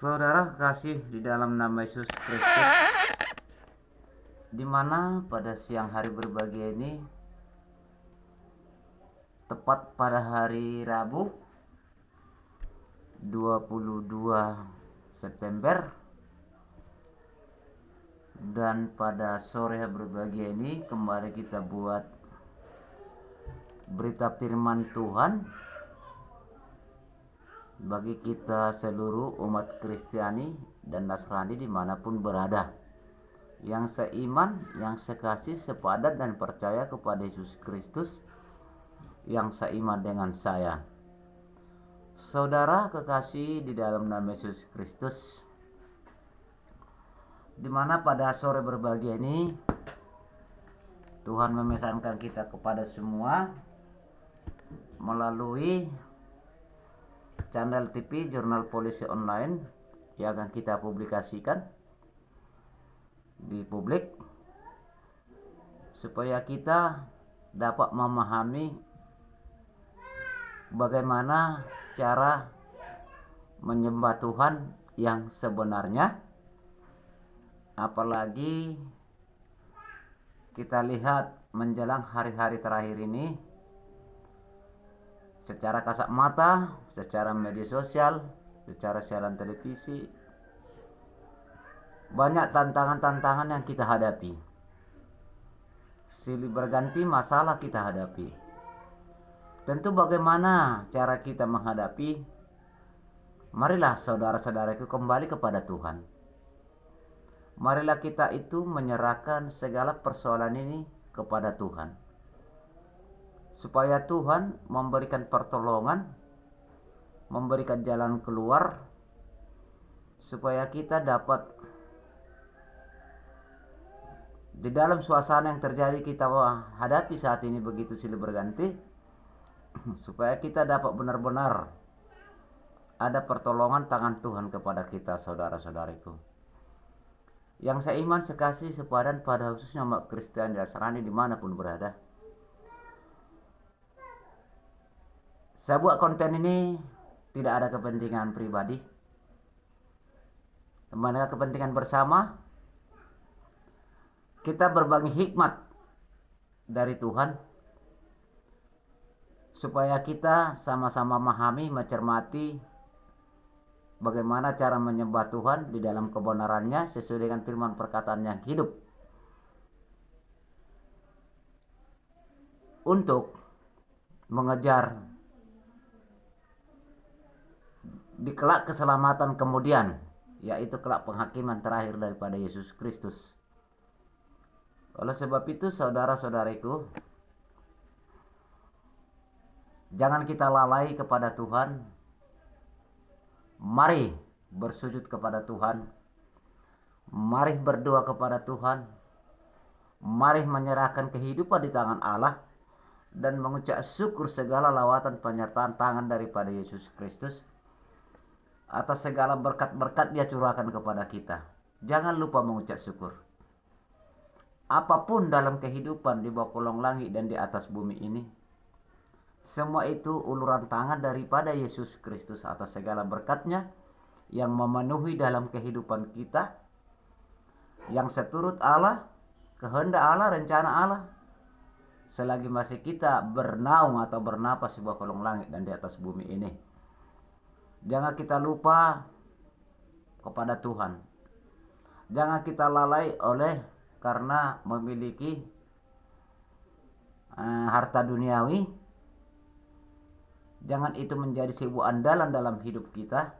Saudara kasih di dalam nama Yesus Kristus, di mana pada siang hari berbahagia ini, tepat pada hari Rabu 22 September, dan pada sore hari berbahagia ini kembali kita buat berita firman Tuhan bagi kita seluruh umat Kristiani dan Nasrani dimanapun berada, yang seiman, yang sekasih, sepadan dan percaya kepada Yesus Kristus, yang seiman dengan saya. Saudara kekasih di dalam nama Yesus Kristus, dimana pada sore berbahagia ini Tuhan memesankan kita kepada semua melalui channel TV Jurnal Polisi Online yang akan kita publikasikan di publik, supaya kita dapat memahami bagaimana cara menyembah Tuhan yang sebenarnya. Apalagi kita lihat menjelang hari-hari terakhir ini, secara kasat mata, secara media sosial, secara siaran televisi, banyak tantangan-tantangan yang kita hadapi. Silih berganti masalah kita hadapi. Tentu bagaimana cara kita menghadapi? Marilah saudara-saudaraku kembali kepada Tuhan. Marilah kita itu menyerahkan segala persoalan ini kepada Tuhan, supaya Tuhan memberikan pertolongan, memberikan jalan keluar, supaya kita dapat di dalam suasana yang terjadi kita hadapi saat ini begitu silih berganti, supaya kita dapat benar-benar ada pertolongan tangan Tuhan kepada kita, saudara-saudariku yang seiman, sekasih, sepadan, pada khususnya umat Kristen dan Nasrani dimanapun berada. Saya buat konten ini tidak ada kepentingan pribadi, teman, kepentingan bersama. Kita berbagi hikmat dari Tuhan, supaya kita sama-sama memahami, mencermati bagaimana cara menyembah Tuhan di dalam kebenarannya sesuai dengan firman perkataan yang hidup, untuk mengejar di kelak keselamatan kemudian, yaitu kelak penghakiman terakhir daripada Yesus Kristus. Oleh sebab itu, saudara-saudariku, jangan kita lalai kepada Tuhan. Mari bersujud kepada Tuhan. Mari berdoa kepada Tuhan. Mari menyerahkan kehidupan di tangan Allah dan mengucap syukur segala lawatan penyertaan tangan daripada Yesus Kristus atas segala berkat-berkat Dia curahkan kepada kita. Jangan lupa mengucap syukur. Apapun dalam kehidupan di bawah kolong langit dan di atas bumi ini, semua itu uluran tangan daripada Yesus Kristus atas segala berkat-Nya yang memenuhi dalam kehidupan kita, yang seturut Allah, kehendak Allah, rencana Allah, selagi masih kita bernaung atau bernapas di bawah kolong langit dan di atas bumi ini. Jangan kita lupa kepada Tuhan. Jangan kita lalai karena memiliki harta duniawi. Jangan itu menjadi sebuah andalan dalam hidup kita,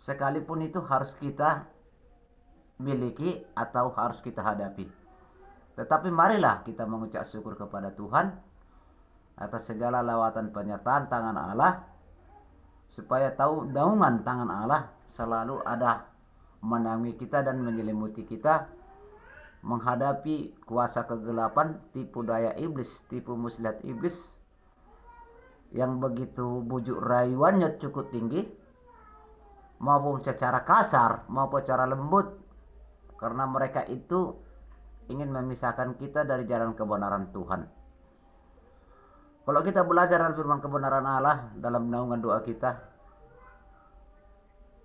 sekalipun itu harus kita miliki atau harus kita hadapi. Tetapi marilah kita mengucap syukur kepada Tuhan atas segala lawatan penyertaan tangan Allah, supaya tahu naungan tangan Allah selalu ada menaungi kita dan menyelimuti kita menghadapi kuasa kegelapan, tipu daya iblis, tipu muslihat iblis yang begitu bujuk rayuannya cukup tinggi, maupun secara kasar maupun secara lembut, karena mereka itu ingin memisahkan kita dari jalan kebenaran Tuhan. Kalau kita belajar dalam firman kebenaran Allah dalam naungan doa kita,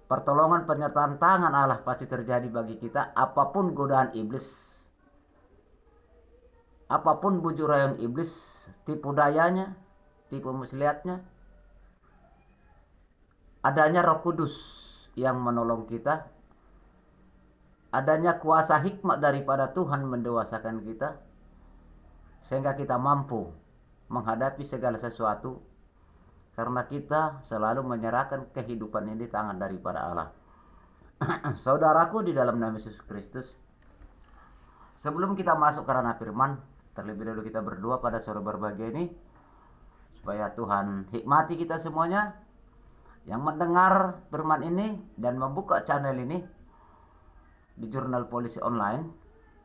pertolongan penyertaan tangan Allah pasti terjadi bagi kita. Apapun godaan iblis, apapun bujuk rayu iblis, tipu dayanya, tipu muslihatnya, adanya Roh Kudus yang menolong kita, adanya kuasa hikmat daripada Tuhan mendewasakan kita, sehingga kita mampu menghadapi segala sesuatu, karena kita selalu menyerahkan kehidupan ini di tangan daripada Allah. Saudaraku di dalam nama Yesus Kristus, sebelum kita masuk ke ranah firman, terlebih dahulu kita berdoa pada sore berbahagia ini, supaya Tuhan hikmati kita semuanya yang mendengar firman ini dan membuka channel ini di Jurnal Polisi Online,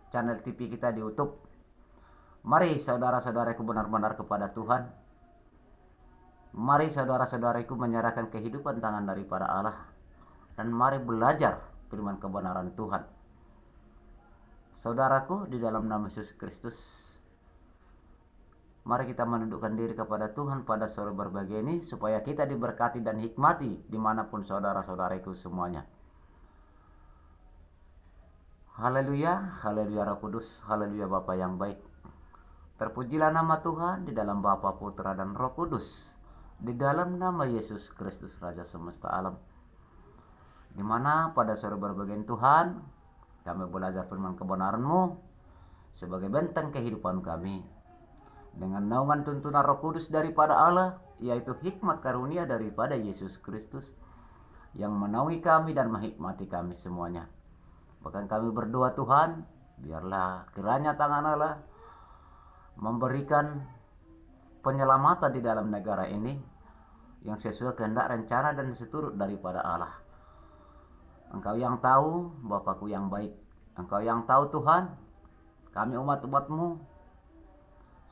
channel TV kita di YouTube. Mari saudara-saudaraku benar-benar kepada Tuhan. Mari saudara-saudaraku menyerahkan kehidupan tangan daripada Allah, dan mari belajar firman kebenaran Tuhan. Saudaraku di dalam nama Yesus Kristus, mari kita menundukkan diri kepada Tuhan pada sore berbahagia ini, supaya kita diberkati dan hikmati dimanapun saudara-saudaraku semuanya. Haleluya, haleluya Roh Kudus, haleluya Bapa yang baik. Terpujilah nama Tuhan di dalam Bapa, Putra, dan Roh Kudus, di dalam nama Yesus Kristus Raja semesta alam. Dimana pada sore berbahagia Tuhan, kami belajar firman kebenaran-Mu sebagai benteng kehidupan kami, dengan naungan tuntunan Roh Kudus daripada Allah, yaitu hikmat karunia daripada Yesus Kristus yang menaungi kami dan menghikmati kami semuanya. Bahkan kami berdoa Tuhan, biarlah kiranya tangan Allah memberikan penyelamatan di dalam negara ini yang sesuai kehendak, rencana, dan seturut daripada Allah. Engkau yang tahu, Bapakku yang baik. Engkau yang tahu Tuhan, kami umat-umat-Mu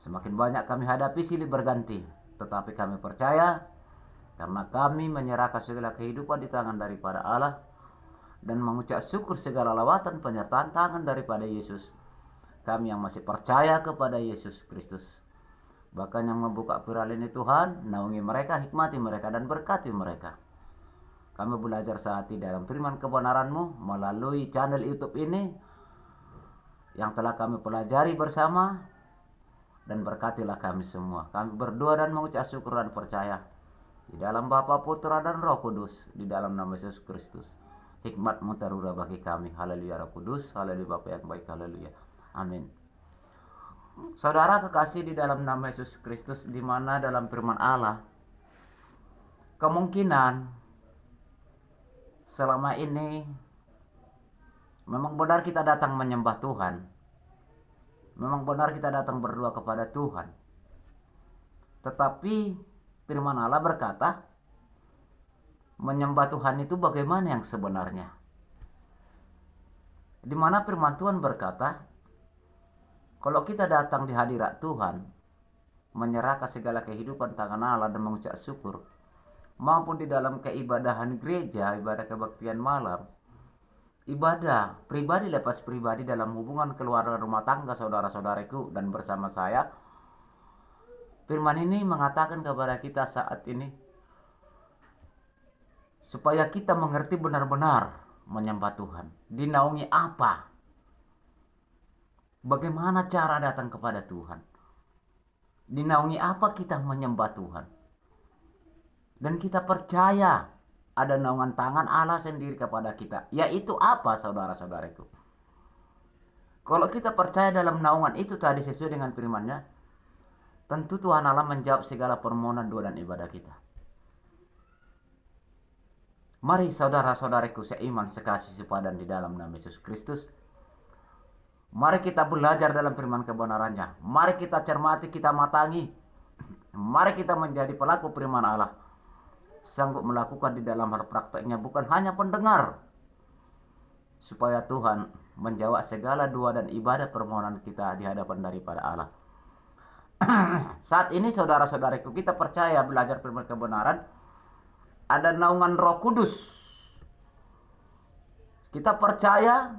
semakin banyak kami hadapi silih berganti, tetapi kami percaya karena kami menyerahkan segala kehidupan di tangan daripada Allah dan mengucap syukur segala lawatan penyertaan tangan daripada Yesus. Kami yang masih percaya kepada Yesus Kristus, bahkan yang membuka viral ini Tuhan, naungi mereka, hikmati mereka, dan berkati mereka. Kami belajar saat ini dalam firman kebenaran-Mu melalui channel YouTube ini yang telah kami pelajari bersama, dan berkatilah kami semua. Kami berdoa dan mengucap syukur dan percaya di dalam Bapa, Putra, dan Roh Kudus, di dalam nama Yesus Kristus. Hikmat-Mu terurah bagi kami. Haleluya Roh Kudus, haleluya Bapa yang baik, haleluya. Amin. Saudara kekasih di dalam nama Yesus Kristus, di mana dalam firman Allah kemungkinan selama ini memang benar kita datang menyembah Tuhan, memang benar kita datang berdoa kepada Tuhan, tetapi firman Allah berkata menyembah Tuhan itu bagaimana yang sebenarnya, di mana firman Tuhan berkata kalau kita datang di hadirat Tuhan, menyerahkan segala kehidupan tangan Allah dan mengucap syukur, maupun di dalam keibadahan gereja, ibadah kebaktian malam, ibadah pribadi lepas pribadi dalam hubungan keluarga rumah tangga saudara-saudariku dan bersama saya, firman ini mengatakan kepada kita saat ini, supaya kita mengerti benar-benar menyembah Tuhan. Dinaungi apa? Bagaimana cara datang kepada Tuhan? Dinaungi apa kita menyembah Tuhan? Dan kita percaya ada naungan tangan Allah sendiri kepada kita. Yaitu apa saudara-saudaraku? Kalau kita percaya dalam naungan itu tadi sesuai dengan firman-Nya, tentu Tuhan Allah menjawab segala permohonan doa dan ibadah kita. Mari saudara-saudaraku seiman, sekasih, sepadan di dalam nama Yesus Kristus, mari kita belajar dalam firman kebenaran-Nya. Mari kita cermati, kita matangi. Mari kita menjadi pelaku firman Allah, sanggup melakukan di dalam hal prakteknya, bukan hanya pendengar, supaya Tuhan menjawab segala doa dan ibadah permohonan kita di hadapan daripada Allah. Saat ini saudara-saudariku, kita percaya belajar firman kebenaran, ada naungan Roh Kudus. Kita percaya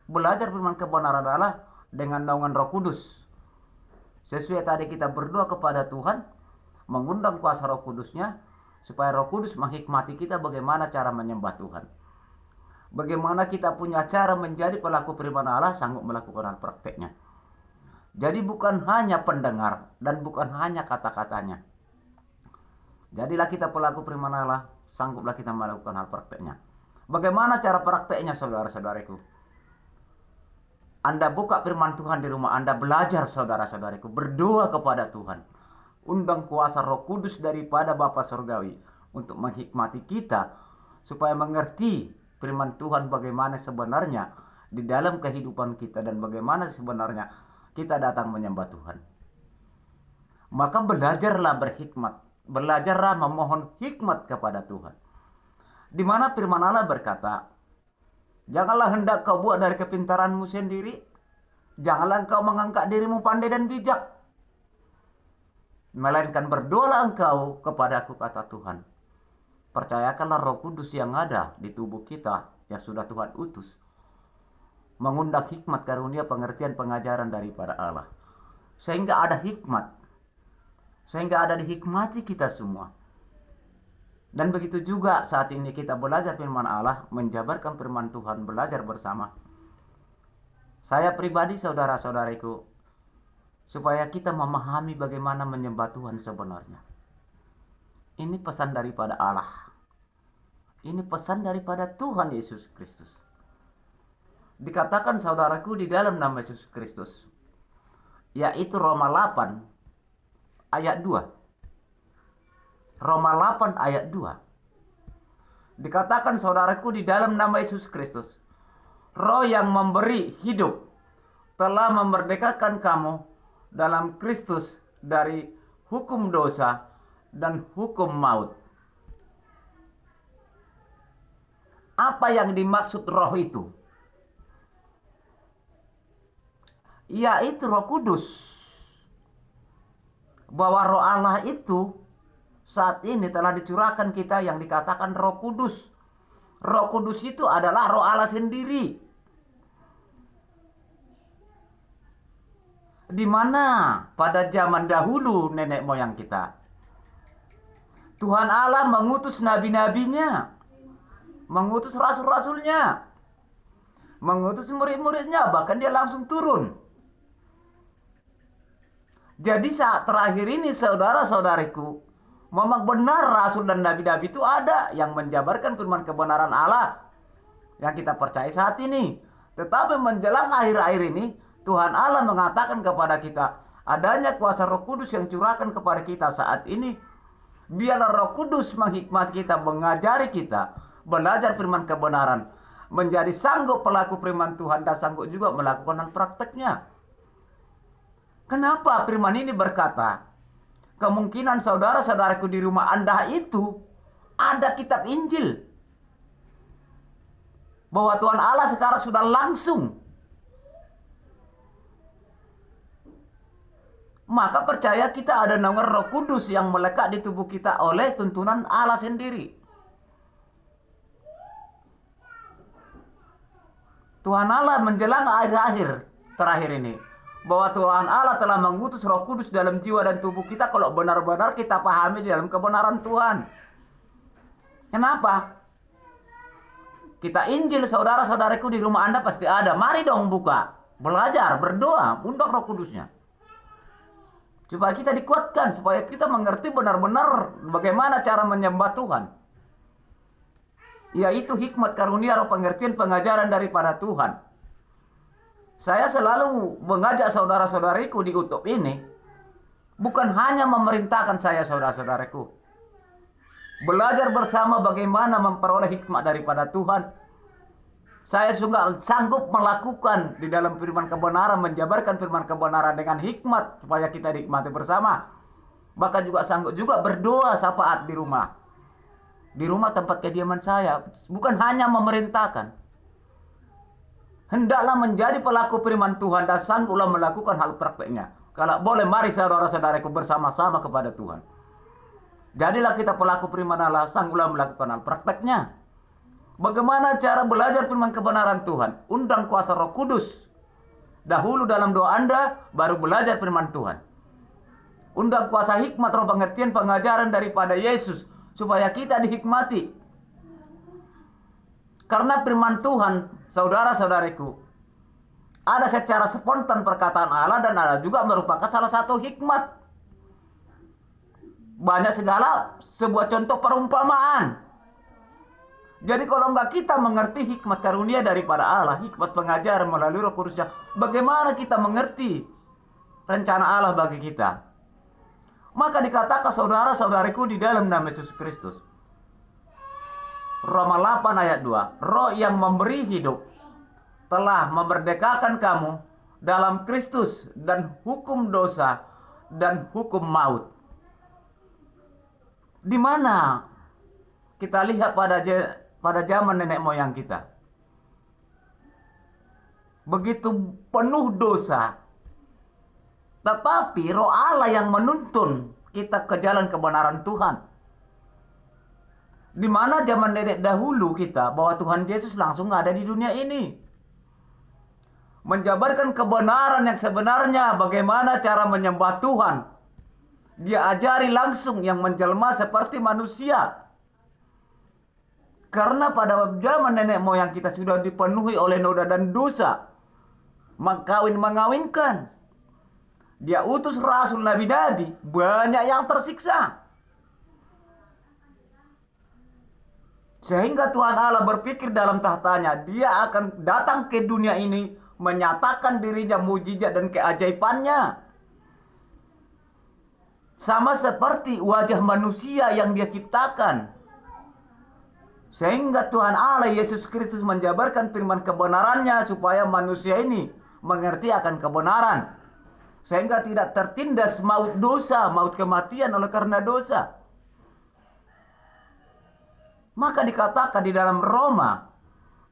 belajar firman kebenaran Allah dengan naungan Roh Kudus. Sesuai tadi kita berdoa kepada Tuhan, mengundang kuasa Roh Kudus-Nya, supaya Roh Kudus menghikmati kita bagaimana cara menyembah Tuhan. Bagaimana kita punya cara menjadi pelaku firman Allah, sanggup melakukan hal prakteknya. Jadi bukan hanya pendengar dan bukan hanya kata-katanya. Jadilah kita pelaku firman Allah, sangguplah kita melakukan hal prakteknya. Bagaimana cara prakteknya, saudara-saudariku? Anda buka firman Tuhan di rumah Anda, belajar, saudara-saudariku, berdoa kepada Tuhan. Undang kuasa Roh Kudus daripada Bapa Surgawi untuk menghikmati kita supaya mengerti firman Tuhan bagaimana sebenarnya di dalam kehidupan kita dan bagaimana sebenarnya kita datang menyembah Tuhan. Maka belajarlah berhikmat, belajarlah memohon hikmat kepada Tuhan. Di mana firman Allah berkata, janganlah hendak kau buat dari kepintaranmu sendiri, janganlah engkau mengangkat dirimu pandai dan bijak, melainkan berdoalah engkau kepadaku, kata Tuhan. Percayakanlah Roh Kudus yang ada di tubuh kita yang sudah Tuhan utus, mengundang hikmat karunia pengertian pengajaran daripada Allah. Sehingga ada hikmat, sehingga ada dihikmati kita semua. Dan begitu juga saat ini kita belajar firman Allah, menjabarkan firman Tuhan, belajar bersama. Saya pribadi, saudara-saudariku, supaya kita memahami bagaimana menyembah Tuhan sebenarnya. Ini pesan daripada Allah. Ini pesan daripada Tuhan Yesus Kristus. Dikatakan, saudaraku, di dalam nama Yesus Kristus, yaitu Roma 8 ayat 2. Roma 8 ayat 2. Dikatakan, saudaraku, di dalam nama Yesus Kristus, Roh yang memberi hidup telah memerdekakan kamu dalam Kristus dari hukum dosa dan hukum maut. Apa yang dimaksud Roh itu? Yaitu Roh Kudus. Bahwa Roh Allah itu saat ini telah dicurahkan kita yang dikatakan Roh Kudus. Roh Kudus itu adalah Roh Allah sendiri. Di mana pada zaman dahulu nenek moyang kita, Tuhan Allah mengutus nabi-nabinya, mengutus rasul-rasulnya, mengutus murid-muridnya, bahkan dia langsung turun. Jadi saat terakhir ini, saudara-saudariku, memang benar rasul dan nabi-nabi itu ada yang menjabarkan firman kebenaran Allah yang kita percaya saat ini. Tetapi menjelang akhir-akhir ini, Tuhan Allah mengatakan kepada kita, adanya kuasa Roh Kudus yang curahkan kepada kita saat ini. Biarlah Roh Kudus menghikmati kita, mengajari kita, belajar firman kebenaran, menjadi sanggup pelaku firman Tuhan dan sanggup juga melakukan prakteknya. Kenapa firman ini berkata, kemungkinan saudara-saudaraku di rumah Anda itu ada kitab Injil. Bahwa Tuhan Allah sekarang sudah langsung. Maka percaya kita ada naungan Roh Kudus yang melekat di tubuh kita oleh tuntunan Allah sendiri. Tuhan Allah menjelang akhir-akhir terakhir ini, bahwa Tuhan Allah telah mengutus Roh Kudus dalam jiwa dan tubuh kita kalau benar-benar kita pahami di dalam kebenaran Tuhan. Kenapa? Kita Injil, saudara-saudariku, di rumah Anda pasti ada. Mari dong buka, belajar, berdoa, undang Roh Kudusnya. Supaya kita dikuatkan, supaya kita mengerti benar-benar bagaimana cara menyembah Tuhan. Yaitu hikmat karunia roh pengertian pengajaran daripada Tuhan. Saya selalu mengajak saudara-saudariku di YouTube ini, bukan hanya memerintahkan saya, saudara-saudariku, belajar bersama bagaimana memperoleh hikmat daripada Tuhan. Saya juga sanggup melakukan di dalam firman kebenaran, menjabarkan firman kebenaran dengan hikmat supaya kita nikmati bersama. Bahkan juga sanggup juga berdoa syafaat di rumah. Di rumah tempat kediaman saya, bukan hanya memerintahkan. Hendaklah menjadi pelaku firman Tuhan dan sangguplah melakukan hal prakteknya. Kalau boleh, mari saudara-saudaraku bersama-sama kepada Tuhan. Jadilah kita pelaku firman Allah, sangguplah melakukan hal prakteknya. Bagaimana cara belajar firman kebenaran Tuhan? Undang kuasa Roh Kudus. Dahulu dalam doa Anda, baru belajar firman Tuhan. Undang kuasa hikmat roh pengertian pengajaran daripada Yesus. supaya kita dihikmati. Karena firman Tuhan, saudara-saudariku, ada secara spontan perkataan Allah dan ada juga merupakan salah satu hikmat. Banyak segala sebuah contoh perumpamaan. Jadi kalau enggak kita mengerti hikmat karunia daripada Allah, hikmat pengajaran melalui Roh Kudusnya, bagaimana kita mengerti rencana Allah bagi kita? Maka dikatakan saudara-saudariku di dalam nama Yesus Kristus. Roma 8 ayat 2. Roh yang memberi hidup telah memerdekakan kamu dalam Kristus dan hukum dosa dan hukum maut. Di mana kita lihat pada zaman nenek moyang kita, begitu penuh dosa, tetapi Roh Allah yang menuntun kita ke jalan kebenaran Tuhan. Di mana zaman nenek dahulu kita bahwa Tuhan Yesus langsung ada di dunia ini, menjabarkan kebenaran yang sebenarnya, bagaimana cara menyembah Tuhan. Dia ajari langsung yang menjelma seperti manusia. Karena pada zaman nenek moyang kita sudah dipenuhi oleh noda dan dosa, mengawinkan. Dia utus rasul nabi-nabi, banyak yang tersiksa. Sehingga Tuhan Allah berpikir dalam tahtanya, dia akan datang ke dunia ini, menyatakan dirinya mujizat dan keajaibannya. Sama seperti wajah manusia yang dia ciptakan. Sehingga Tuhan Allah Yesus Kristus menjabarkan firman kebenarannya supaya manusia ini mengerti akan kebenaran. Sehingga tidak tertindas maut dosa, maut kematian oleh karena dosa. Maka dikatakan di dalam Roma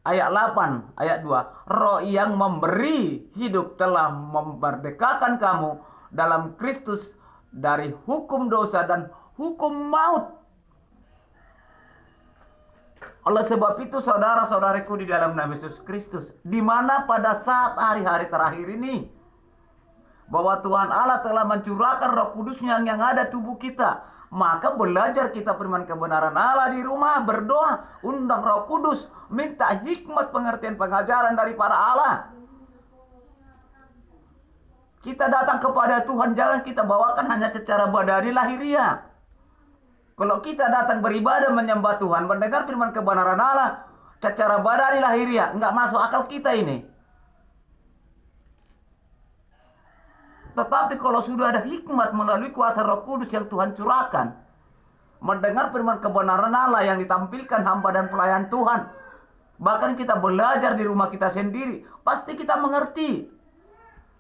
ayat 8, ayat 2. Roh yang memberi hidup telah memerdekakan kamu dalam Kristus dari hukum dosa dan hukum maut. Oleh sebab itu saudara-saudariku di dalam nama Yesus Kristus, di mana pada saat hari-hari terakhir ini, bahwa Tuhan Allah telah mencurahkan Roh Kudusnya yang ada tubuh kita, maka belajar kita firman kebenaran Allah di rumah, berdoa, undang Roh Kudus, minta hikmat pengertian pengajaran daripada Allah. Kita datang kepada Tuhan, jangan kita bawakan hanya secara badani lahiriah. Kalau kita datang beribadah menyembah Tuhan, mendengar firman kebenaran Allah secara badani lahiriah, enggak masuk akal kita ini. Tetapi kalau sudah ada hikmat melalui kuasa Roh Kudus yang Tuhan curahkan, mendengar firman kebenaran Allah yang ditampilkan hamba dan pelayan Tuhan, bahkan kita belajar di rumah kita sendiri, pasti kita mengerti.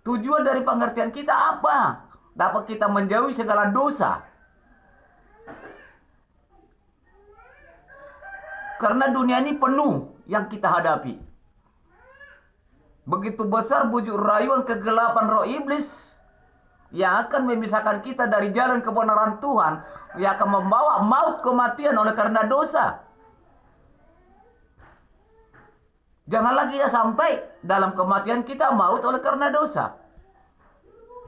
Tujuan dari pengertian kita apa? Dapat kita menjauhi segala dosa. Karena dunia ini penuh yang kita hadapi. Begitu besar bujuk rayuan kegelapan roh iblis yang akan memisahkan kita dari jalan kebenaran Tuhan, yang akan membawa maut kematian oleh karena dosa. Janganlah kita sampai dalam kematian kita maut oleh karena dosa.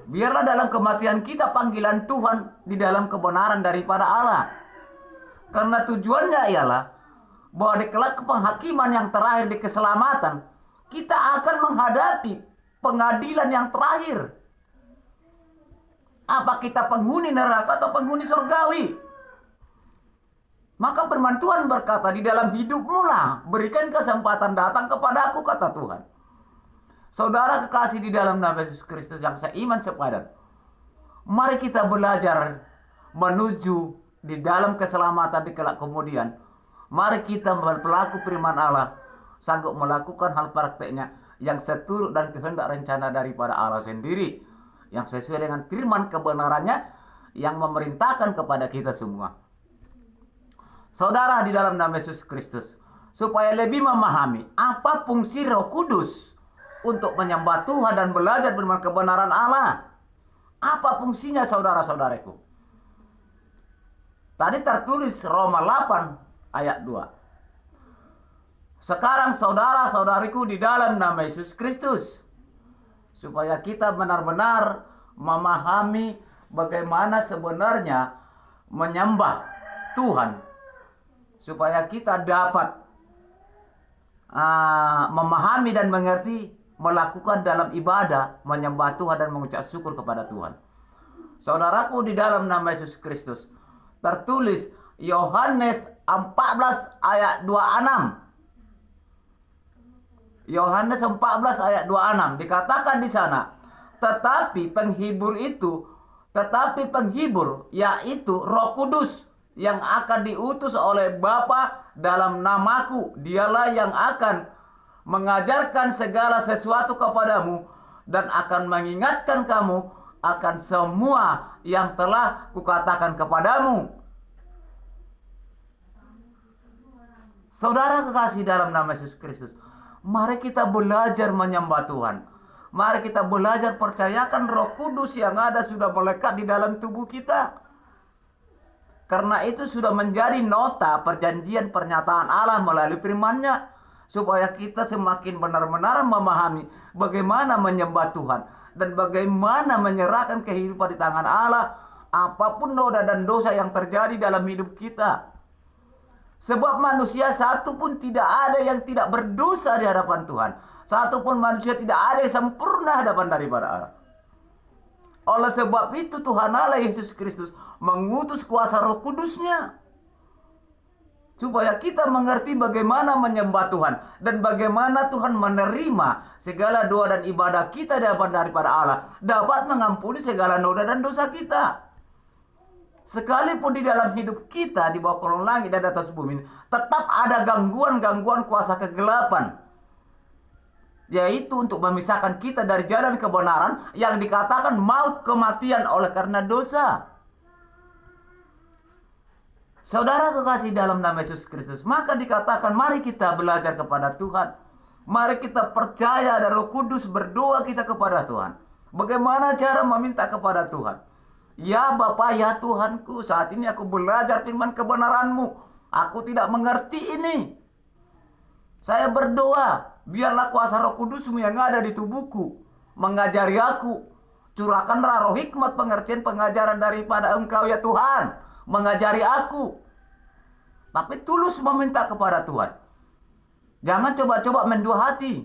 Biarlah dalam kematian kita panggilan Tuhan di dalam kebenaran daripada Allah. Karena tujuannya ialah bahwa di kelak penghakiman yang terakhir di keselamatan, kita akan menghadapi pengadilan yang terakhir. Apa kita penghuni neraka atau penghuni surgawi? Maka firman Tuhan berkata, di dalam hidupmu lah berikan kesempatan datang kepada aku, kata Tuhan. Saudara kekasih di dalam nama Yesus Kristus yang seiman sepadan, mari kita belajar menuju di dalam keselamatan di kelak kemudian. Mari kita pelaku firman Allah sanggup melakukan hal prakteknya yang seturut dan kehendak rencana daripada Allah sendiri, yang sesuai dengan firman kebenarannya yang memerintahkan kepada kita semua. Saudara di dalam nama Yesus Kristus, supaya lebih memahami apa fungsi Roh Kudus untuk menyembah Tuhan dan belajar firman kebenaran Allah. Apa fungsinya saudara-saudaraku? Tadi tertulis Roma 8 ayat 2. Sekarang saudara-saudariku di dalam nama Yesus Kristus, supaya kita benar-benar memahami bagaimana sebenarnya menyembah Tuhan, supaya kita dapat memahami dan mengerti, melakukan dalam ibadah, menyembah Tuhan dan mengucap syukur kepada Tuhan. Saudaraku, di dalam nama Yesus Kristus tertulis Yohanes 14 ayat 26. Yohanes 14 ayat 26 dikatakan di sana, tetapi penghibur yaitu Roh Kudus yang akan diutus oleh Bapa dalam namaku, dialah yang akan mengajarkan segala sesuatu kepadamu dan akan mengingatkan kamu akan semua yang telah kukatakan kepadamu. Saudara kekasih dalam nama Yesus Kristus, mari kita belajar menyembah Tuhan. Mari kita belajar percayakan Roh Kudus yang ada sudah melekat di dalam tubuh kita. Karena itu sudah menjadi nota perjanjian pernyataan Allah melalui firman-Nya, supaya kita semakin benar-benar memahami bagaimana menyembah Tuhan dan bagaimana menyerahkan kehidupan di tangan Allah apapun noda dan dosa yang terjadi dalam hidup kita. Sebab manusia satu pun tidak ada yang tidak berdosa di hadapan Tuhan. Satu pun manusia tidak ada yang sempurna hadapan daripada Allah. Oleh sebab itu Tuhan Allah Yesus Kristus mengutus kuasa Roh Kudus-Nya, supaya kita mengerti bagaimana menyembah Tuhan dan bagaimana Tuhan menerima segala doa dan ibadah kita daripada Allah, dapat mengampuni segala noda dan dosa kita. Sekalipun di dalam hidup kita di bawah kolong langit dan di atas bumi, tetap ada gangguan-gangguan kuasa kegelapan, yaitu untuk memisahkan kita dari jalan kebenaran yang dikatakan maut, kematian oleh karena dosa. Saudara kekasih dalam nama Yesus Kristus, maka dikatakan mari kita belajar kepada Tuhan. Mari kita percaya ada Roh Kudus, berdoa kita kepada Tuhan. Bagaimana cara meminta kepada Tuhan? Ya Bapa, ya Tuhanku, saat ini aku belajar firman kebenaran-Mu. Aku tidak mengerti ini. Saya berdoa, biarlah kuasa Roh Kudus-Mu yang ada di tubuhku mengajari aku. Curahkanlah roh hikmat, pengertian, pengajaran daripada Engkau ya Tuhan, mengajari aku. Tapi tulus meminta kepada Tuhan. Jangan coba-coba mendua hati.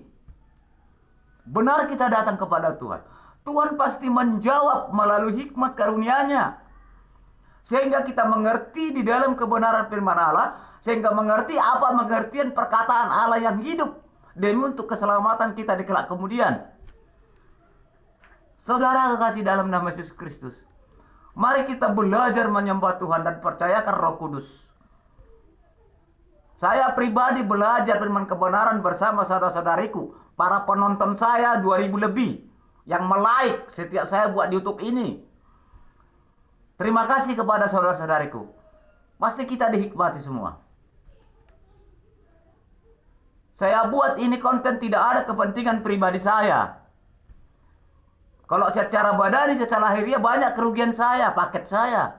Benar kita datang kepada Tuhan, Tuhan pasti menjawab melalui hikmat karunia-Nya, sehingga kita mengerti di dalam kebenaran firman Allah, sehingga mengerti apa pengertian perkataan Allah yang hidup demi untuk keselamatan kita di kelak kemudian. Saudara kekasih dalam nama Yesus Kristus, mari kita belajar menyembah Tuhan dan percayakan Roh Kudus. Saya pribadi belajar firman kebenaran bersama saudara-saudariku, para penonton saya 2000 lebih yang like setiap saya buat di YouTube ini. Terima kasih kepada saudara-saudariku. Pasti kita dihikmati semua. Saya buat ini konten tidak ada kepentingan pribadi saya. Kalau secara badani, secara lahiriah banyak kerugian saya, paket saya.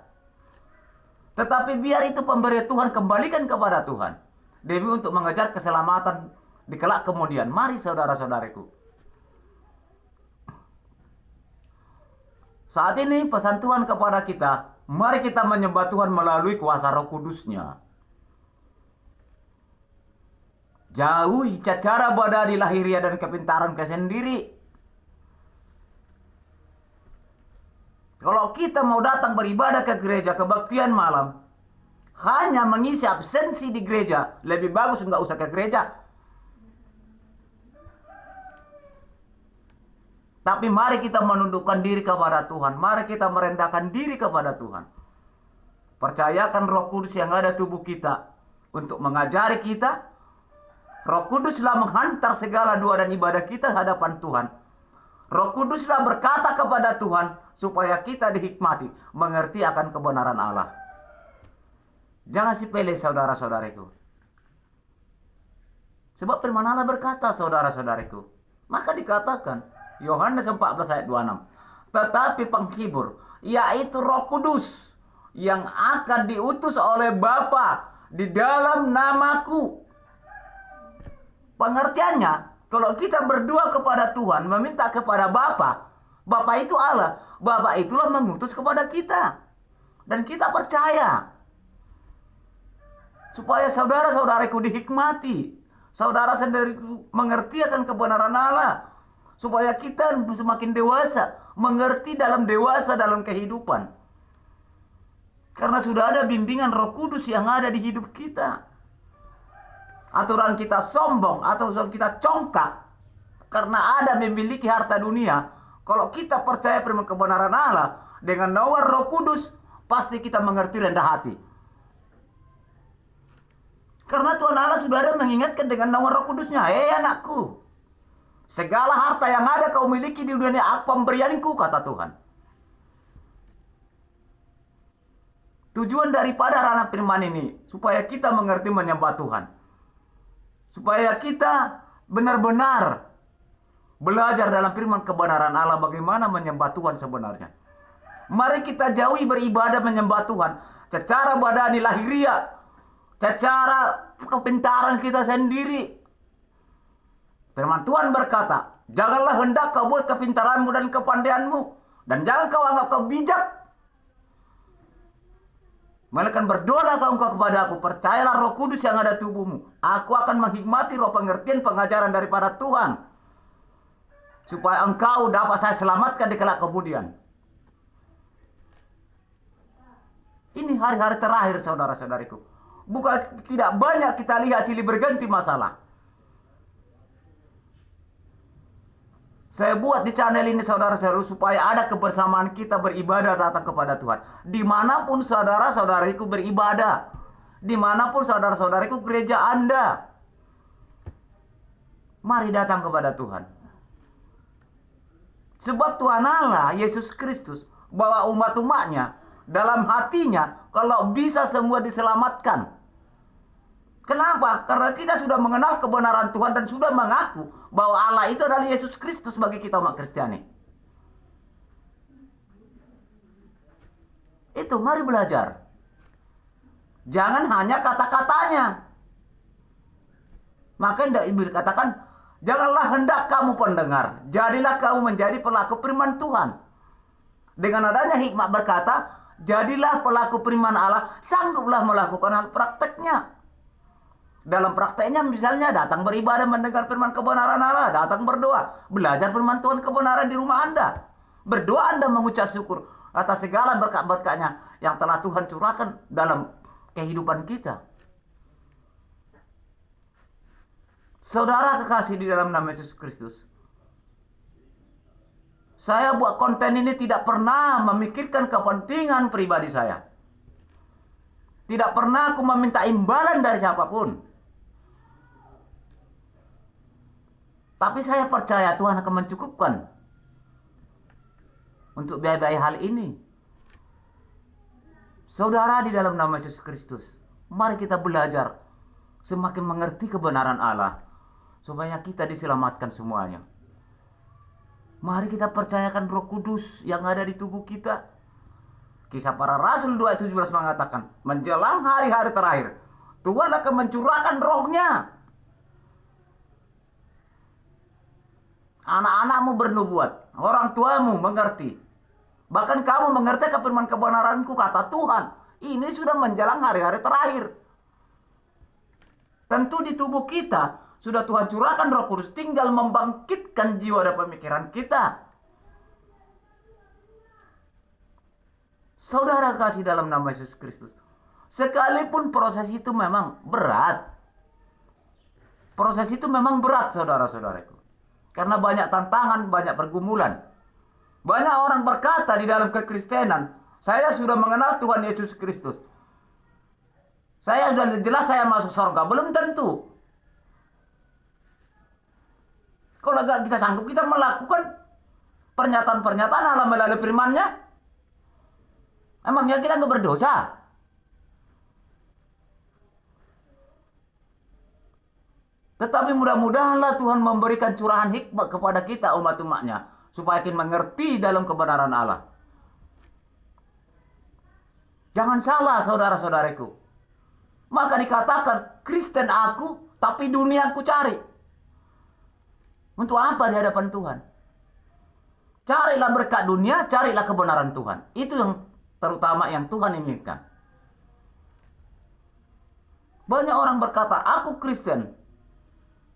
Tetapi biar itu pemberian Tuhan, kembalikan kepada Tuhan, demi untuk mengejar keselamatan di kelak kemudian. Mari saudara-saudariku. Saat ini pesan Tuhan kepada kita, mari kita menyembah Tuhan melalui kuasa Roh Kudus-Nya. Jauhi cacara badani lahiriah dan kepintaran sendiri. Kalau kita mau datang beribadah ke gereja, kebaktian malam, hanya mengisi absensi di gereja, lebih bagus nggak usah ke gereja. Tapi mari kita menundukkan diri kepada Tuhan. Mari kita merendahkan diri kepada Tuhan. Percayakan Roh Kudus yang ada tubuh kita untuk mengajari kita. Roh Kuduslah menghantar segala doa dan ibadah kita hadapan Tuhan. Roh Kuduslah berkata kepada Tuhan supaya kita dihikmati, mengerti akan kebenaran Allah. Jangan sepele saudara-saudariku. Sebab firman Allah berkata, saudara-saudariku, maka dikatakan Yohanes 14 ayat 26. Tetapi penghibur, yaitu Roh Kudus, yang akan diutus oleh Bapa di dalam namaku. Pengertiannya, kalau kita berdoa kepada Tuhan, meminta kepada Bapa, Bapa itu Allah, Bapa itulah mengutus kepada kita. Dan kita percaya. Supaya saudara-saudariku dihikmati. Saudara sendiri mengerti akan kebenaran Allah. Supaya kita semakin dewasa. Mengerti dewasa dalam kehidupan. Karena sudah ada bimbingan Roh Kudus yang ada di hidup kita. Aturan kita sombong atau kita congkak. Karena ada memiliki harta dunia. Kalau kita percaya firman kebenaran Allah. Dengan nawar Roh Kudus. Pasti kita mengerti rendah hati. Karena Tuhan Allah sudah ada mengingatkan dengan nawar Roh Kudusnya. Anakku. Segala harta yang ada kau miliki di dunia aku pemberianku, kata Tuhan. Tujuan daripada ranah firman ini. Supaya kita mengerti menyembah Tuhan. Supaya kita benar-benar belajar dalam firman kebenaran Allah bagaimana menyembah Tuhan sebenarnya. Mari kita jauhi beribadah menyembah Tuhan secara badani lahiriah, secara kepintaran kita sendiri. Firman Tuhan berkata, janganlah hendak kau buat kepintaranmu dan kepandaianmu, dan jangan kau anggap kau bijak. Melainkan berdoalah engkau kepada aku, percayalah Roh Kudus yang ada tubuhmu. Aku akan menghikmati roh pengertian pengajaran daripada Tuhan. Supaya engkau dapat saya selamatkan di kelak kemudian. Ini hari-hari terakhir saudara-saudariku. Bukan tidak banyak kita lihat silih berganti masalah. Saya buat di channel ini saudara-saudara supaya ada kebersamaan kita beribadah datang kepada Tuhan. Dimanapun saudara-saudariku beribadah. Dimanapun saudara-saudariku gereja Anda. Mari datang kepada Tuhan. Sebab Tuhan Allah, Yesus Kristus, bawa umat-umatnya dalam hatinya kalau bisa semua diselamatkan. Kenapa? Karena kita sudah mengenal kebenaran Tuhan dan sudah mengaku bahwa Allah itu adalah Yesus Kristus bagi kita umat Kristiani. Itu mari belajar. Jangan hanya kata-katanya. Maka Ibil katakan, janganlah hendak kamu pendengar, jadilah kamu menjadi pelaku firman Tuhan. Dengan adanya hikmat berkata, jadilah pelaku firman Allah, sangguplah melakukan hal prakteknya. Dalam prakteknya misalnya datang beribadah mendengar firman kebenaran Allah, datang berdoa, belajar firman Tuhan kebenaran di rumah Anda. Berdoa Anda mengucap syukur atas segala berkat-berkatnya yang telah Tuhan curahkan dalam kehidupan kita. Saudara kekasih di dalam nama Yesus Kristus. Saya buat konten ini tidak pernah memikirkan kepentingan pribadi saya. Tidak pernah aku meminta imbalan dari siapapun. Tapi saya percaya Tuhan akan mencukupkan untuk biaya-biaya hal ini. Saudara di dalam nama Yesus Kristus, mari kita belajar semakin mengerti kebenaran Allah supaya kita diselamatkan semuanya. Mari kita percayakan Roh Kudus yang ada di tubuh kita. Kisah Para Rasul 2:17 mengatakan, menjelang hari-hari terakhir, Tuhan akan mencurahkan rohnya. Anak-anakmu bernubuat, orang tuamu mengerti. Bahkan kamu mengerti firman kebenaranku, kata Tuhan. Ini sudah menjelang hari-hari terakhir. Tentu di tubuh kita sudah Tuhan curahkan Roh Kudus, tinggal membangkitkan jiwa dan pemikiran kita. Saudara kasih dalam nama Yesus Kristus. Sekalipun proses itu memang berat. Proses itu memang berat saudara-saudaraku. Karena banyak tantangan, banyak pergumulan. Banyak orang berkata di dalam kekristenan, saya sudah mengenal Tuhan Yesus Kristus. Saya sudah jelas saya masuk surga. Belum tentu. Kalau gak kita sanggup, kita melakukan pernyataan-pernyataan Allah melalui firman-Nya. Emangnya kita nggak berdosa? Tetapi mudah-mudahanlah Tuhan memberikan curahan hikmat kepada kita umat-umatnya. Supaya kita mengerti dalam kebenaran Allah. Jangan salah saudara-saudariku. Maka dikatakan, Kristen aku, tapi dunia aku cari. Untuk apa di hadapan Tuhan? Carilah berkat dunia, carilah kebenaran Tuhan. Itu yang terutama yang Tuhan inginkan. Banyak orang berkata, aku Kristen,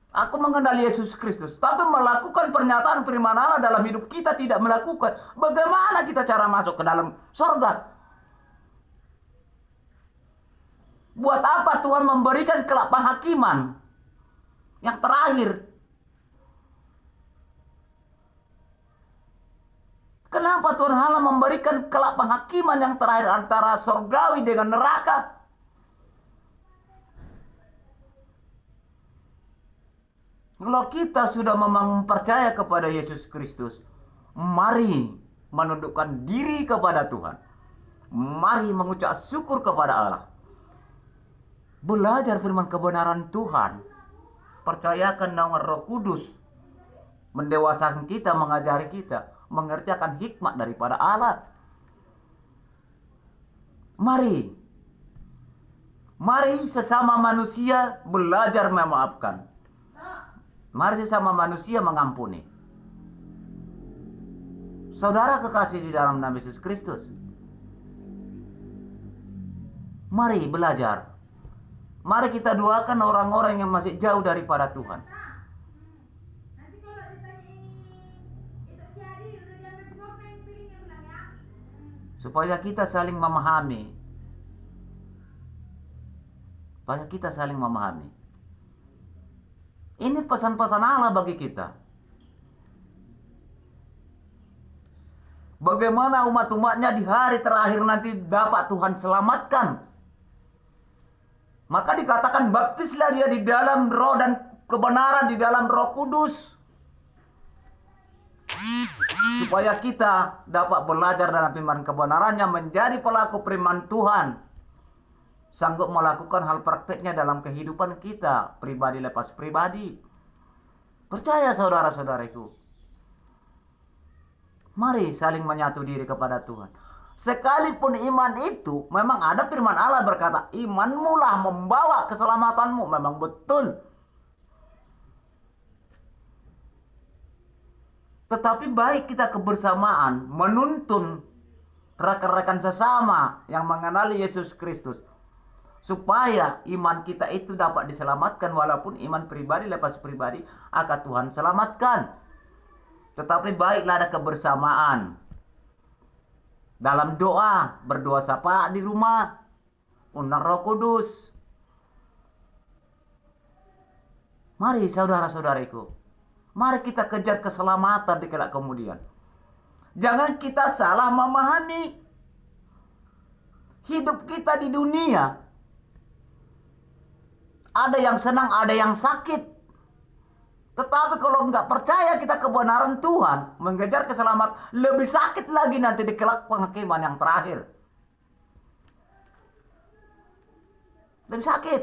aku mengenal Yesus Kristus, tapi melakukan pernyataan firman Allah dalam hidup kita tidak melakukan. Bagaimana kita cara masuk ke dalam surga? Buat apa Tuhan memberikan kelak penghakiman yang terakhir? Kenapa Tuhan Allah memberikan kelak penghakiman yang terakhir antara surgawi dengan neraka? Kalau kita sudah memang percaya kepada Yesus Kristus, mari menundukkan diri kepada Tuhan. Mari mengucap syukur kepada Allah. Belajar firman kebenaran Tuhan. Percayakan nama Roh Kudus mendewasakan kita, mengajari kita, mengerti akan hikmat daripada Allah. Mari sesama manusia belajar memaafkan. Mari sesama manusia mengampuni. Saudara kekasih di dalam nama Yesus Kristus, mari belajar. Mari kita doakan orang-orang yang masih jauh daripada Tuhan. Supaya kita saling memahami. Ini pesan-pesan Allah bagi kita. Bagaimana umat-umatnya di hari terakhir nanti dapat Tuhan selamatkan. Maka dikatakan baptislah dia di dalam roh dan kebenaran, di dalam Roh Kudus. Supaya kita dapat belajar dalam firman kebenarannya, menjadi pelaku firman Tuhan. Sanggup melakukan hal prakteknya dalam kehidupan kita, pribadi lepas pribadi. Percaya saudara-saudariku. Mari saling menyatu diri kepada Tuhan. Sekalipun iman itu, memang ada firman Allah berkata, imanmu lah membawa keselamatanmu. Memang betul. Tetapi baik kita kebersamaan menuntun rekan-rekan sesama yang mengenali Yesus Kristus. Supaya iman kita itu dapat diselamatkan, walaupun iman pribadi lepas pribadi akan Tuhan selamatkan. Tetapi baiklah ada kebersamaan. Dalam doa, berdoa syafaat di rumah, undang Roh Kudus. Mari saudara-saudariku, mari kita kejar keselamatan di kelak kemudian. Jangan kita salah memahami. Hidup kita di dunia, ada yang senang, ada yang sakit. Tetapi kalau nggak percaya kita kebenaran Tuhan, mengejar keselamatan, lebih sakit lagi nanti di kelak penghakiman yang terakhir. Lebih sakit.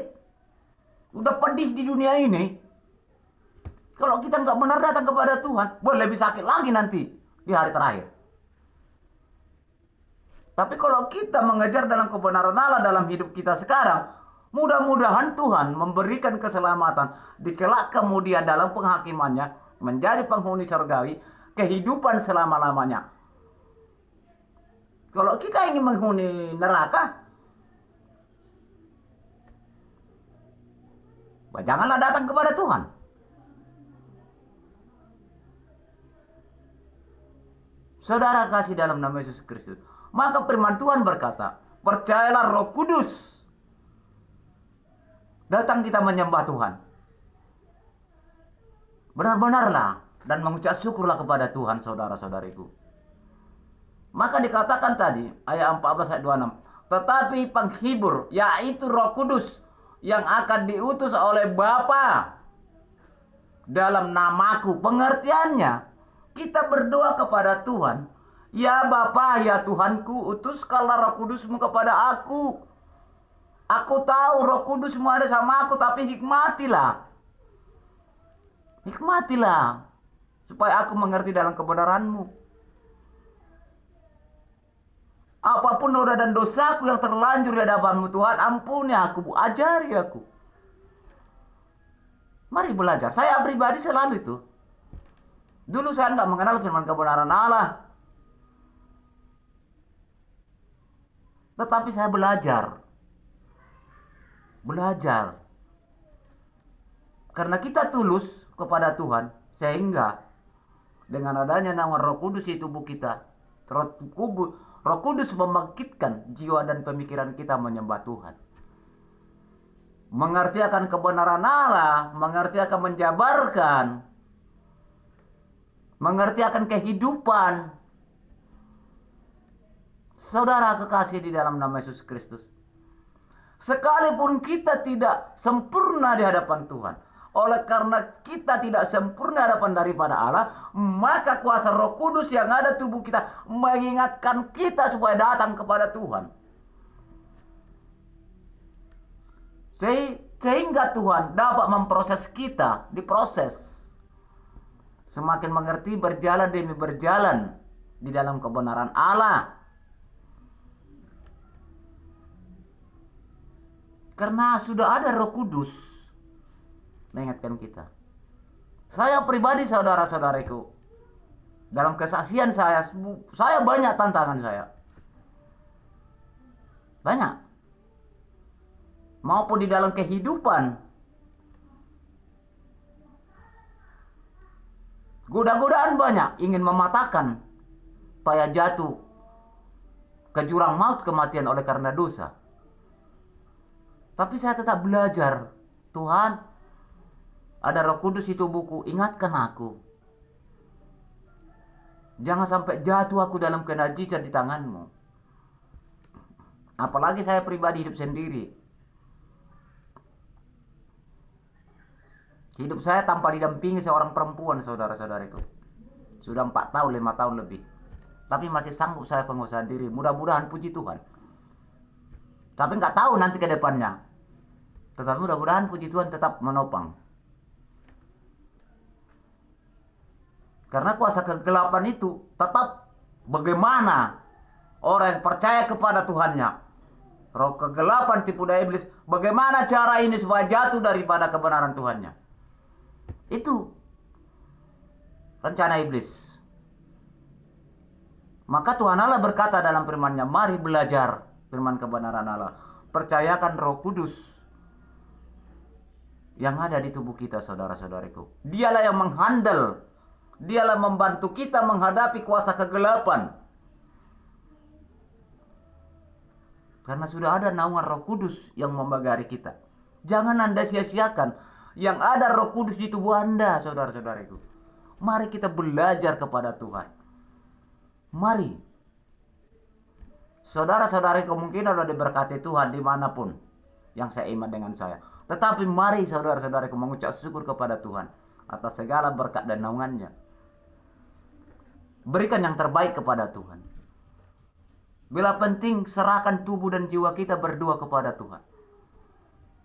Udah pedih di dunia ini. Kalau kita nggak benar datang kepada Tuhan, boleh lebih sakit lagi nanti di hari terakhir. Tapi kalau kita mengejar dalam kebenaran Allah dalam hidup kita sekarang, mudah-mudahan Tuhan memberikan keselamatan di kelak kemudian dalam penghakimannya, menjadi penghuni surgawi, kehidupan selama-lamanya. Kalau kita ingin menghuni neraka, janganlah datang kepada Tuhan. Saudara kasih dalam nama Yesus Kristus, maka firman Tuhan berkata, percayalah Roh Kudus. Datang kita menyembah Tuhan. Benar-benarlah dan mengucap syukurlah kepada Tuhan, saudara-saudariku. Maka dikatakan tadi, ayat 14 ayat 26. Tetapi penghibur, yaitu Roh Kudus, yang akan diutus oleh Bapa dalam namaku. Pengertiannya, kita berdoa kepada Tuhan. Ya Bapa, ya Tuhanku, utuskanlah Roh Kudusmu kepada aku. Aku tahu Roh Kudus semua ada sama aku, tapi hikmatilah. Hikmatilah. Supaya aku mengerti dalam kebenaranmu. Apapun noda dan dosaku yang terlanjur di hadapanmu Tuhan, ampuni aku, ajari aku. Mari belajar. Saya pribadi selalu itu. Dulu saya nggak mengenal firman kebenaran Allah. Tetapi saya belajar. Belajar. Karena kita tulus kepada Tuhan, sehingga dengan adanya nama Roh Kudus di tubuh kita, Roh Kudus membangkitkan jiwa dan pemikiran kita menyembah Tuhan. Mengerti akan kebenaran Allah, mengerti akan menjabarkan, mengerti akan kehidupan. Saudara kekasih di dalam nama Yesus Kristus, sekalipun kita tidak sempurna di hadapan Tuhan, oleh karena kita tidak sempurna hadapan daripada Allah, maka kuasa Roh Kudus yang ada tubuh kita mengingatkan kita supaya datang kepada Tuhan. Sehingga Tuhan dapat memproses kita, diproses. Semakin mengerti, berjalan demi berjalan di dalam kebenaran Allah. Karena sudah ada Roh Kudus mengingatkan kita. Saya pribadi, saudara-saudariku, dalam kesaksian saya banyak tantangan saya. Banyak. Maupun di dalam kehidupan. Goda-godaan banyak, ingin mematahkan, supaya jatuh ke jurang maut kematian oleh karena dosa. Tapi saya tetap belajar. Tuhan, ada Roh Kudus di tubuhku, ingatkan aku. Jangan sampai jatuh aku dalam kenajisan di tanganmu. Apalagi saya pribadi hidup sendiri. Hidup saya tanpa didampingi seorang perempuan, saudara-saudariku. Sudah 4 tahun, 5 tahun lebih. Tapi masih sanggup saya pengusaha diri. Mudah-mudahan, puji Tuhan. Tapi nggak tahu nanti ke depannya. Tetapi mudah-mudahan puji Tuhan tetap menopang. Karena kuasa kegelapan itu tetap bagaimana orang yang percaya kepada Tuhannya. Roh kegelapan, tipu daya iblis. Bagaimana cara ini supaya jatuh daripada kebenaran Tuhannya. Itu rencana iblis. Maka Tuhan Allah berkata dalam firman-Nya, mari belajar firman kebenaran Allah. Percayakan Roh Kudus yang ada di tubuh kita, saudara-saudariku. Dialah yang menghandle, dialah membantu kita menghadapi kuasa kegelapan. Karena sudah ada naungan Roh Kudus yang membagari kita. Jangan Anda sia-siakan yang ada Roh Kudus di tubuh Anda, saudara-saudariku. Mari kita belajar kepada Tuhan. Mari. Saudara-saudariku mungkin sudah diberkati Tuhan dimanapun yang saya iman dengan saya. Tetapi mari saudara-saudariku mengucap syukur kepada Tuhan atas segala berkat dan naungannya. Berikan yang terbaik kepada Tuhan. Bila penting, serahkan tubuh dan jiwa kita berdua kepada Tuhan.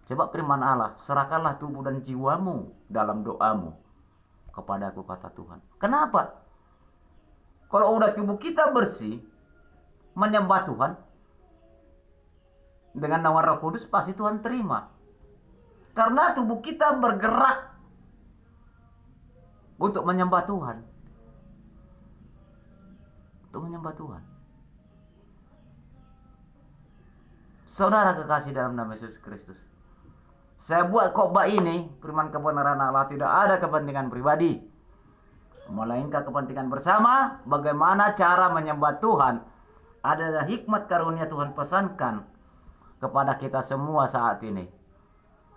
Sebab firman Allah, serahkanlah tubuh dan jiwamu dalam doamu kepadaku, kata Tuhan. Kenapa? Kalau udah tubuh kita bersih, menyembah Tuhan, dengan nama Roh Kudus pasti Tuhan terima. Karena tubuh kita bergerak untuk menyembah Tuhan. Untuk menyembah Tuhan. Saudara kekasih dalam nama Yesus Kristus, saya buat khotbah ini, firman kebenaran Allah, tidak ada kepentingan pribadi, melainkan kepentingan bersama. Bagaimana cara menyembah Tuhan adalah hikmat karunia Tuhan pesankan kepada kita semua saat ini.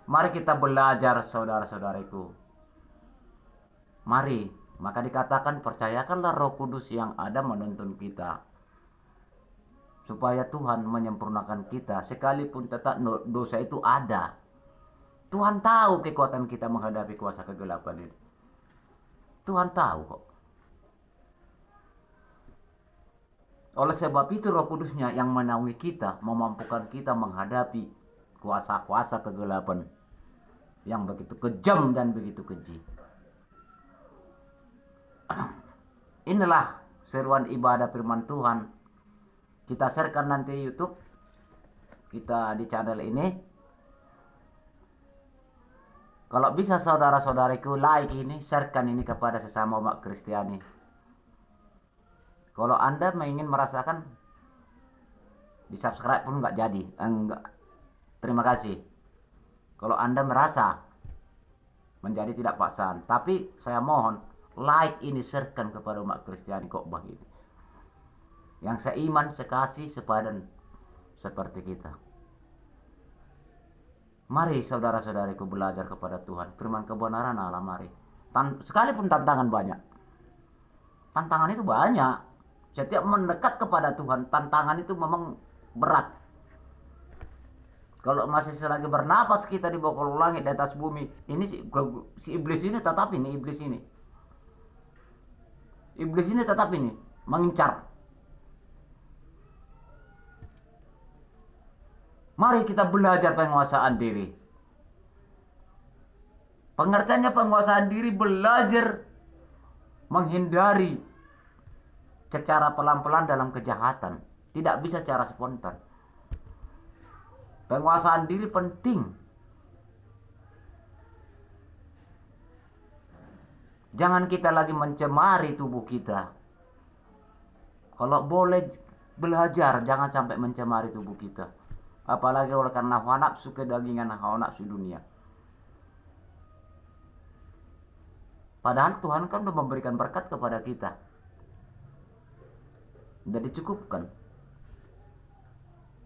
Mari kita belajar, saudara-saudariku. Mari, maka dikatakan percayakanlah Roh Kudus yang ada menuntun kita, supaya Tuhan menyempurnakan kita, sekalipun tetap dosa itu ada. Tuhan tahu kekuatan kita menghadapi kuasa kegelapan ini. Tuhan tahu kok. Oleh sebab itu Roh Kudusnya yang menaungi kita, memampukan kita menghadapi kuasa-kuasa kegelapan yang begitu kejam dan begitu keji. Inilah seruan ibadah firman Tuhan. Kita sharekan nanti YouTube kita di channel ini. Kalau bisa saudara-saudariku like ini, sharekan ini kepada sesama umat Kristiani. Kalau Anda ingin merasakan, di subscribe pun nggak jadi. Enggak. Terima kasih. Kalau Anda merasa menjadi tidak paksaan, tapi saya mohon like ini, sharekan kepada umat Kristiani khotbah ini. Yang seiman, sekasih, sepadan seperti kita. Mari saudara-saudariku belajar kepada Tuhan. Firman kebenaran Allah, mari. Sekalipun tantangan banyak. Tantangan itu banyak. Setiap mendekat kepada Tuhan, tantangan itu memang berat. Kalau masih selagi bernapas kita di bawah langit di atas bumi, ini si iblis ini tetap ini, iblis ini tetap ini mengincar. Mari kita belajar penguasaan diri. Pengertiannya penguasaan diri, belajar menghindari secara pelan-pelan dalam kejahatan. Tidak bisa secara spontan. Penguasaan diri penting. Jangan kita lagi mencemari tubuh kita. Kalau boleh belajar, jangan sampai mencemari tubuh kita. Apalagi oleh karena hawa nafsu kedagingan, hawa nafsu dunia. Padahal Tuhan kan sudah memberikan berkat kepada kita. Sudah dicukupkan.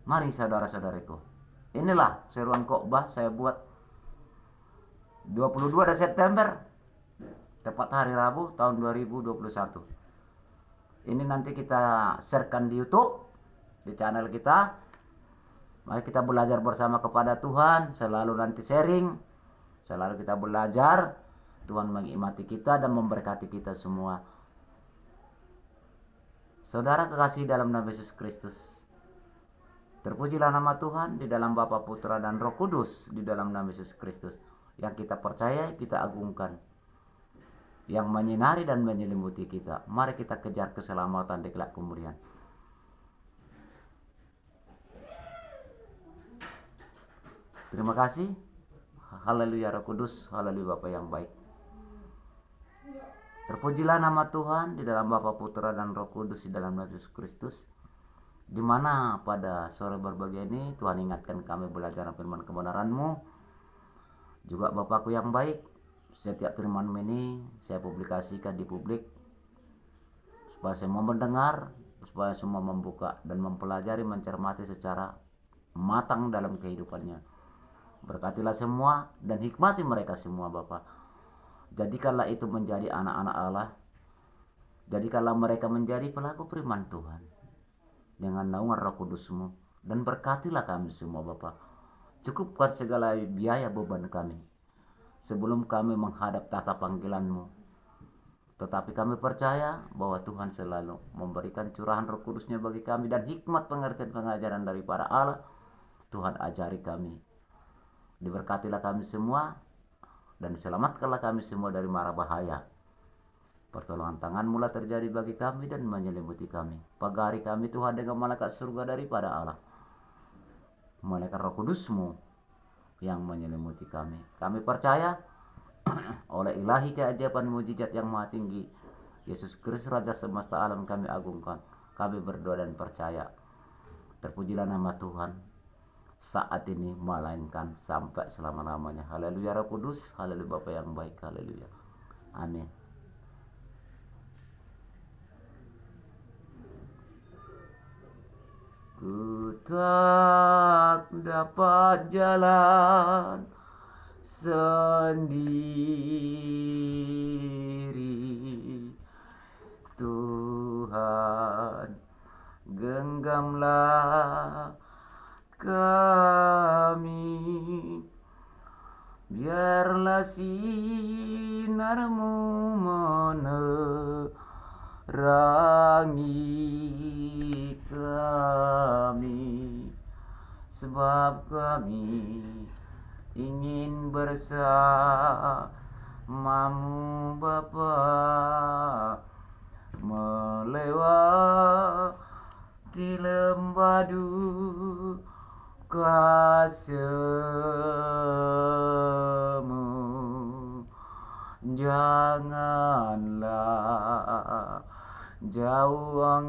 Mari saudara-saudariku. Inilah seruan khotbah saya buat 22 September. Tepat hari Rabu tahun 2021. Ini nanti kita sharekan di YouTube, di channel kita. Mari kita belajar bersama kepada Tuhan, selalu nanti sharing, selalu kita belajar, Tuhan mengimati kita dan memberkati kita semua. Saudara kekasih dalam nama Yesus Kristus, terpujilah nama Tuhan di dalam Bapa, Putra, dan Roh Kudus di dalam nama Yesus Kristus. Yang kita percaya, kita agungkan. Yang menyinari dan menyelimuti kita. Mari kita kejar keselamatan di kelak kemudian. Terima kasih. Haleluya Roh Kudus, haleluya Bapa yang baik. Terpujilah nama Tuhan di dalam Bapa, Putra, dan Roh Kudus di dalam nama Yesus Kristus. Di mana pada sore berbahagia ini Tuhan ingatkan kami belajar firman kebenaran-Mu. Juga Bapakku yang baik, setiap firman ini saya publikasikan di publik supaya semua mendengar, supaya semua membuka dan mempelajari, mencermati secara matang dalam kehidupannya. Berkatilah semua dan hikmati mereka semua Bapa. Jadikanlah itu menjadi anak-anak Allah. Jadikanlah mereka menjadi pelaku firman Tuhan. Dengan naungan Roh Kudus-Mu. Dan berkatilah kami semua Bapa. Cukupkan segala biaya beban kami. Sebelum kami menghadap tahta panggilan-Mu. Tetapi kami percaya bahwa Tuhan selalu memberikan curahan Roh Kudus-Nya bagi kami. Dan hikmat pengertian pengajaran daripada Allah. Tuhan ajari kami. Diberkatilah kami semua dan selamatkanlah kami semua dari mara bahaya. Pertolongan tangan mula terjadi bagi kami dan menyelimuti kami. Pagari kami Tuhan dengan malaikat surga daripada Allah. Malaikat Roh Kudus-Mu yang menyelimuti kami. Kami percaya oleh ilahi keajaiban mujizat yang maha tinggi, Yesus Kristus Raja semesta alam kami agungkan. Kami berdoa dan percaya. Terpujilah nama Tuhan saat ini melainkan sampai selama-lamanya. Haleluya Roh Kudus, haleluya Bapa yang baik, haleluya. Amin. Ku tak dapat jalan sendiri, Tuhan genggamlah kami, biarlah sinar-Mu menerangi kami, sebab kami ingin bersama-Mu Bapa, melewati lembah kuasa-Mu. Janganlah jauh